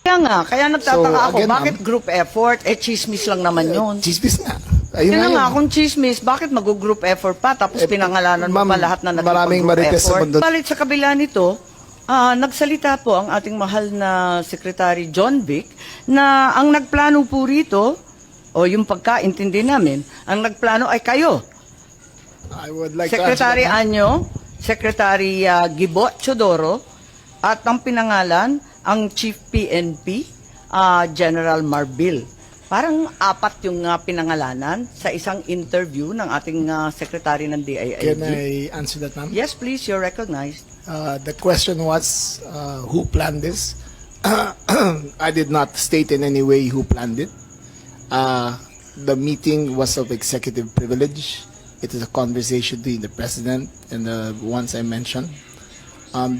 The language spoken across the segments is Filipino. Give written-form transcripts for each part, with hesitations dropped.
Kaya nagtataka ako, again, bakit group effort? Chismis lang naman yun. Chismis nga. Ayun Yun na nga, yun. kung chismis, bakit mag-group effort pa? Tapos pinangalanan mo ma'am, pa lahat na maraming nagpag-group marites sa effort. mundo. Balit sa kabila nito, nagsalita po ang ating mahal na Secretary John Vic na ang nagplano po rito, o yung pagkaintindi namin, ang nagplano ay kayo. I would like Secretary to answer that. Anyo, Secretary Gibo Chodoro, at ang pinangalan, ang Chief PNP, General Marbil. Parang apat yung pinangalanan sa isang interview ng ating Secretary ng DILG. Can I answer that, ma'am? Yes, please, you're recognized. The question was, who planned this? I did not state in any way who planned it. The meeting was of executive privilege. It is a conversation between the president and the ones I mentioned.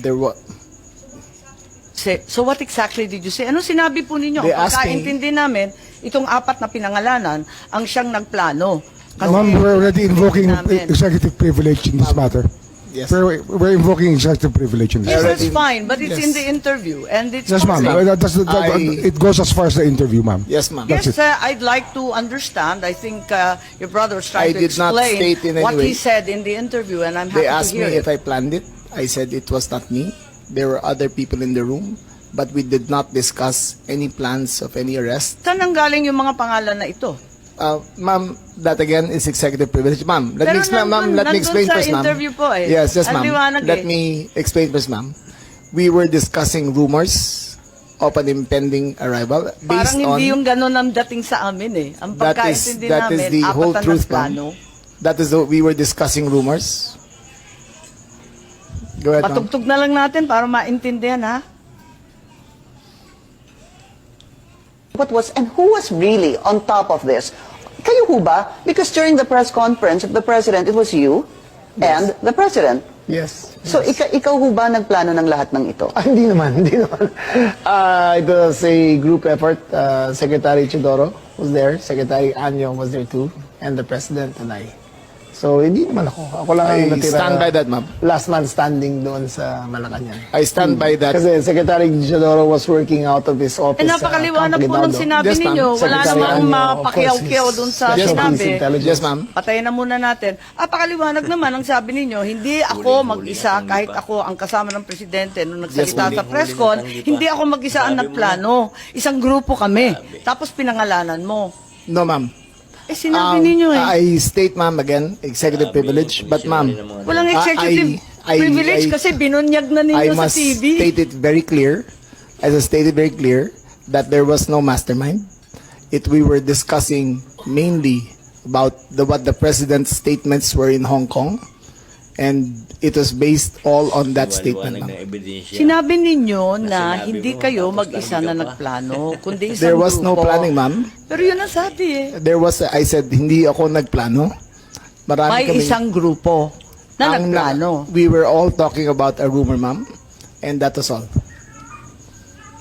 There were. So what exactly did you say? Ano sinabi po ninyo? They Ang asked me- pagkaintindi namin, itong apat na pinangalanan, ang siyang nagplano. Ma'am, we're already invoking namin. executive privilege in this matter. Yes. We're invoking executive privilege in this Yes, matter. that's fine, but it's Yes. in the interview. And it's Yes, ma'am. public. It goes as far as the interview, ma'am. Yes, ma'am. Yes, That's it. I'd like to understand. I think your brother was trying I to did not explain state in any what he way. said in the interview, and I'm happy They to asked hear me it. if I planned it. I said it was not me. There were other people in the room, but we did not discuss any plans of any arrest. Saan ang galing yung mga pangalan na ito? Ma'am, that again is executive privilege. Ma'am, let Pero me explain, ma'am. Let me nandun explain sa first, ma'am. interview po eh. Yes, yes, Ang ma'am. liwanag Let eh. me explain first, ma'am. We were discussing rumors of an impending arrival based Parang on. hindi yung ganun ang dating sa amin eh. Ang That is- pagkaintindi that is namin, the apat whole na truth, nagplano. That is we were discussing rumors. Go ahead, ma'am. Patugtog na lang natin para maintindihan ha. What was and who was really on top of this? Kayo ho ba? Because during the press conference of the president, it was you and the president. Yes. So ikaw ho ba nagplano ng lahat ng ito? Hindi naman, hindi naman. It was a group effort. Secretary Chidoro was there. Secretary Anyo was there too. And the president and I. So, hindi naman ako. Ako lang ang natira. stand by that, ma'am. Last man standing doon sa Malacanang. I stand by that. Kasi Secretary Chidoro was working out of his office. Napakaliwanag po ng sinabi Yes, ma'am. ninyo. Wala Secretary namang Anyo, of mapakiyaw-kiyaw course, dun sa Special Police sinabi. Intelligence. Yes, ma'am. Patayin na muna natin. Pakaliwanag naman ang sabi ninyo, hindi ako mag-isa kahit ako ang kasama ng presidente nung nagsalita sa press con, hindi ako mag-isa ang nagplano. Isang grupo kami. Tapos pinangalanan mo. No, ma'am. Sinabi ninyo eh. I state, ma'am, again, executive privilege. But, ma'am, Walang executive privilege kasi binunyag na I ninyo sa must TV. state it very clear, as I stated very clear, that there was no mastermind. We were discussing mainly about what the president's statements were in Hong Kong, and it was based all on that statement, ma'am. Sinabi ninyo na hindi kayo mag-isa na nagplano, kundi isang There was no grupo. planning, ma'am. Pero yun ang sabi eh. I said, hindi ako nagplano. Marami May kaming- isang grupo na ang- nagplano. We were all talking about a rumor, ma'am, and that was all.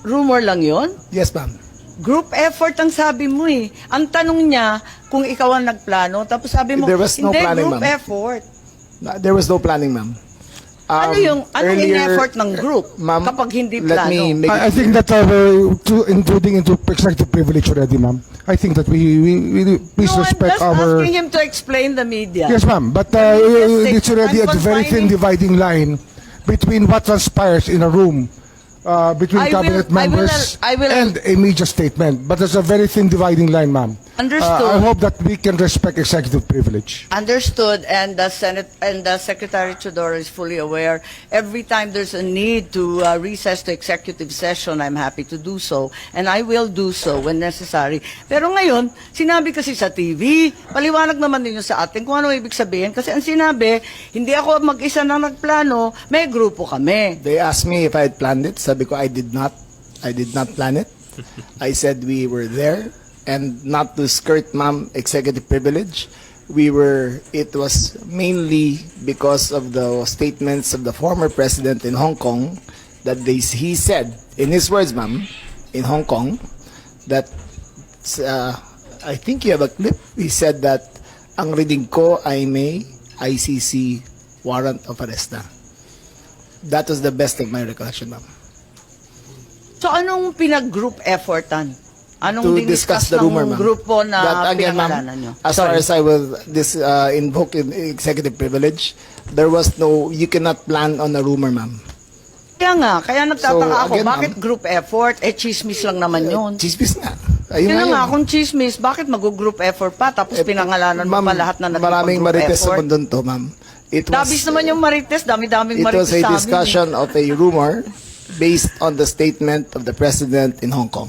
Rumor lang yon. Yes, ma'am. Group effort ang sabi mo eh. Ang tanong niya kung ikaw ang nagplano, tapos sabi mo, There was no hindi, planning, group ma'am. effort. There was no planning, ma'am. Ano yung effort ng group ma'am, kapag hindi let plano? me make I think that we're intruding into executive privilege already, ma'am. I think that we please No, I'm respect just our. asking him to explain the media. Yes, ma'am. But Can you just it's already I'm a very thin confining- dividing line between what transpires in a room between I will- cabinet members I will- and a media statement. But there's a very thin dividing line, ma'am. Understood. I hope that we can respect executive privilege. Understood, and the Senate and the Secretary Chodoro is fully aware. Every time there's a need to recess to executive session, I'm happy to do so, and I will do so when necessary. Pero ngayon, sinabi kasi sa TV, paliwanag naman ninyo sa atin kung ano ibig sabihin. Kasi ang sinabi, hindi ako mag-isa na nagplano, may grupo kami. They asked me if I had planned it. Sabi ko, I did not. I did not plan it. I said we were there, and not to skirt, ma'am, executive privilege. It was mainly because of the statements of the former president in Hong Kong that he said, in his words, ma'am, in Hong Kong, that, I think you have a clip, he said that, ang reading ko ay may ICC warrant of arrest na. That was the best of my recollection, ma'am. So So anong pinag-group effortan? Anong To diniscuss discuss the rumor, ng ma'am. grupo na That again, ma'am, pinangalanan nyo? as far as I will invoke in executive privilege, there was no, you cannot plan on a rumor, ma'am. Kaya nagtataka So, ako, again, bakit ma'am, group effort? Chismis lang naman yun. Chismis nga. Ayun Yun na nga, yun. kung chismis, bakit mag-group effort pa? Tapos pinangalanan mo Ma'am, pa lahat na maraming nagpag-group marites sa effort. mundo to, ma'am. Dabis naman yung marites, dami-daming It marites was a sa amin. discussion of a rumor based on the statement of the president in Hong Kong.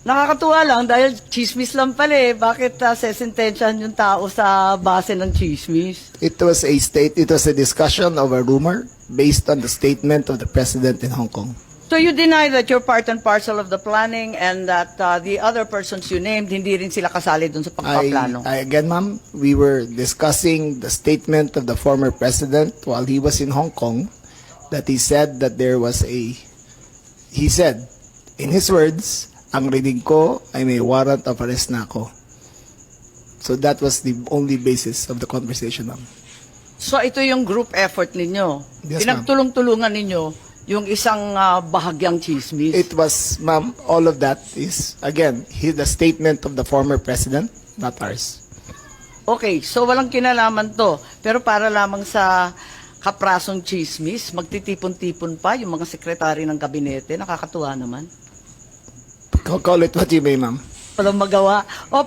Nakakatuwa lang dahil chismis lang pala eh. Bakit sesentensyahan yung tao sa base ng chismis? It was a discussion of a rumor based on the statement of the president in Hong Kong. So you deny that you're part and parcel of the planning and that the other persons you named, hindi rin sila kasali dun sa pagpaplano? Again, ma'am, we were discussing the statement of the former president while he was in Hong Kong, that he said that he said, in his words, ang reading ko ay may warrant of arrest na ako. So that was the only basis of the conversation, ma'am. So ito yung group effort ninyo. Yes, ma'am. Pinagtulong-tulungan ninyo yung isang bahagyang chismis. It was, ma'am, all of that is, again, the statement of the former president, not ours. Okay, so walang kinalaman to. Pero para lamang sa kaprasong chismis, magtitipon-tipon pa yung mga sekretary ng kabinete. Nakakatuwa naman. Call it what you may, ma'am. Walang magawa. O,